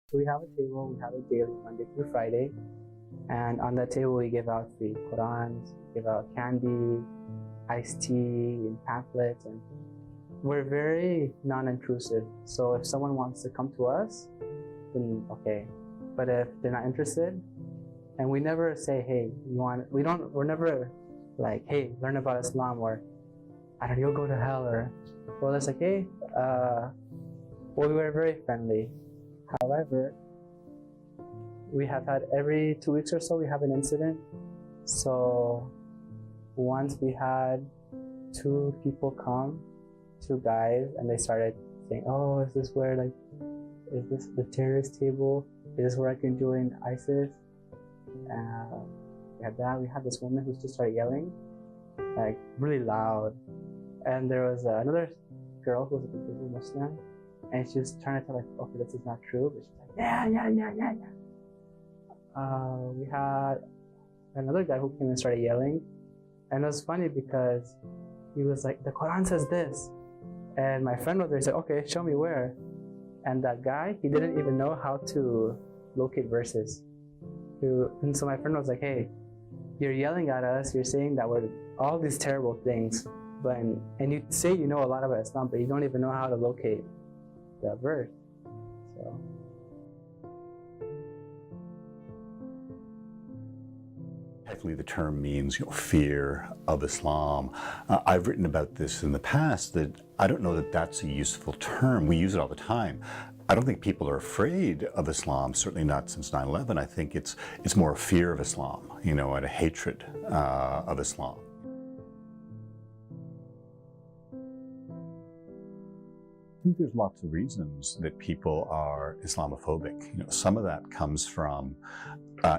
So we have a table, we have it daily, Monday through Friday. And on that table, we give out free Qurans, give out candy, iced tea, and pamphlets. And we're very non-intrusive. So if someone wants to come to us, then okay. But if they're not interested, and we never say, hey, we're never like, hey, learn about Islam, or I don't know, you'll go to hell, or well, it's like, hey, well, we were very friendly. However, we have had every 2 weeks or so, we have an incident. So once we had 2 people come, 2 guys, and they started saying, oh, is this the terrorist table? Is this where I can join ISIS? We had that. We had this woman who just started yelling, like really loud. And there was another girl who was a completely Muslim, and she was trying to tell, like, okay, this is not true, but she's like, yeah. We had another guy who came and started yelling, and it was funny because he was like, the Quran says this, and my friend was there. He said, okay, show me where. And that guy, he didn't even know how to locate verses. And so my friend was like, hey, you're yelling at us, you're saying that we're all these terrible things, and you say you know a lot about Islam, but you don't even know how to locate the verse. So Technically, the term means fear of Islam. I've written about this in the past, that I don't know that that's a useful term. We use it all the time. I don't think people are afraid of Islam, certainly not since 9/11. I think it's more a fear of Islam, and a hatred of Islam. I think there's lots of reasons that people are Islamophobic. Some of that comes from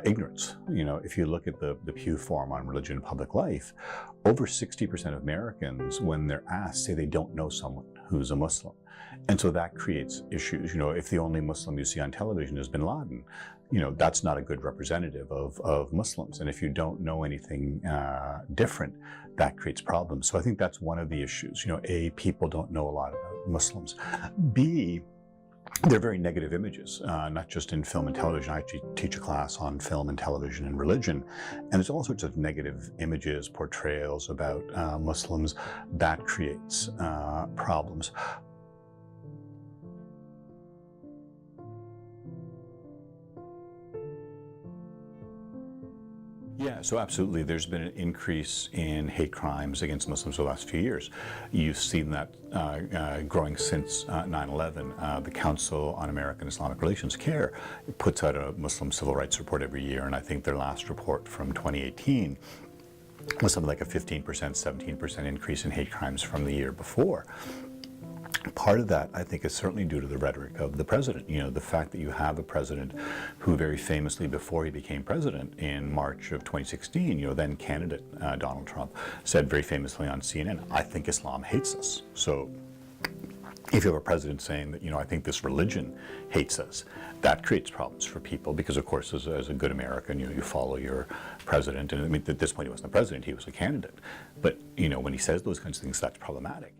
ignorance. If you look at the Pew Forum on Religion and Public Life, over 60% of Americans, when they're asked, say they don't know someone who's a Muslim. And so that creates issues. If the only Muslim you see on television is bin Laden, that's not a good representative of Muslims. And if you don't know anything different, that creates problems. So I think that's one of the issues. A, people don't know a lot about Muslims. B, they're very negative images, not just in film and television. I actually teach a class on film and television and religion, and there's all sorts of negative images, portrayals about Muslims that creates problems. Yeah, so absolutely. There's been an increase in hate crimes against Muslims for the last few years. You've seen that growing since 9/11. The Council on American Islamic Relations, CARE, puts out a Muslim civil rights report every year, and I think their last report from 2018 was something like a 15%, 17% increase in hate crimes from the year before. Part of that, I think, is certainly due to the rhetoric of the president. The fact that you have a president who very famously, before he became president in March of 2016, then candidate Donald Trump, said very famously on CNN, I think Islam hates us. So if you have a president saying that, I think this religion hates us, that creates problems for people because, of course, as a good American, you follow your president. And I mean, at this point, he wasn't a president, he was a candidate. But, when he says those kinds of things, that's problematic.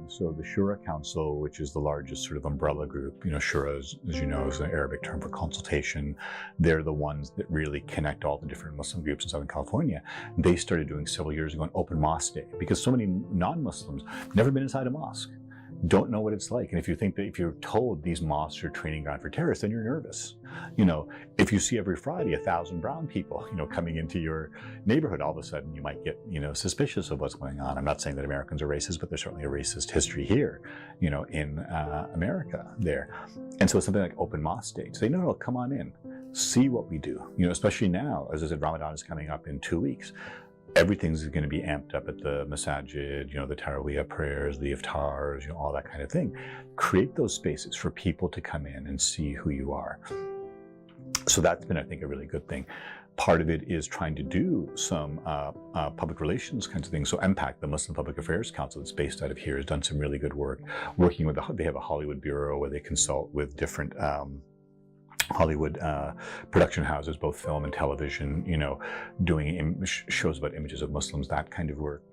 So the Shura Council, which is the largest sort of umbrella group, Shura, as you know, is an Arabic term for consultation. They're the ones that really connect all the different Muslim groups in Southern California. They started doing several years ago an open mosque day because so many non-Muslims never been inside a mosque, don't know what it's like. And if you think that if you're told these mosques are training ground for terrorists, then you're nervous. If you see every Friday 1,000 brown people, coming into your neighborhood, all of a sudden you might get, suspicious of what's going on. I'm not saying that Americans are racist, but there's certainly a racist history here, in America there. And so it's something like open mosque day. Say, no, come on in, see what we do. Especially now, as I said, Ramadan is coming up in 2 weeks. Everything's going to be amped up at the masajid, the Taraweeh prayers, the iftars, all that kind of thing. Create those spaces for people to come in and see who you are. So that's been, I think, a really good thing. Part of it is trying to do some public relations kinds of things. So MPAC, the Muslim Public Affairs Council that's based out of here, has done some really good work working with, they have a Hollywood bureau where they consult with different Hollywood production houses, both film and television, doing shows about images of Muslims, that kind of work.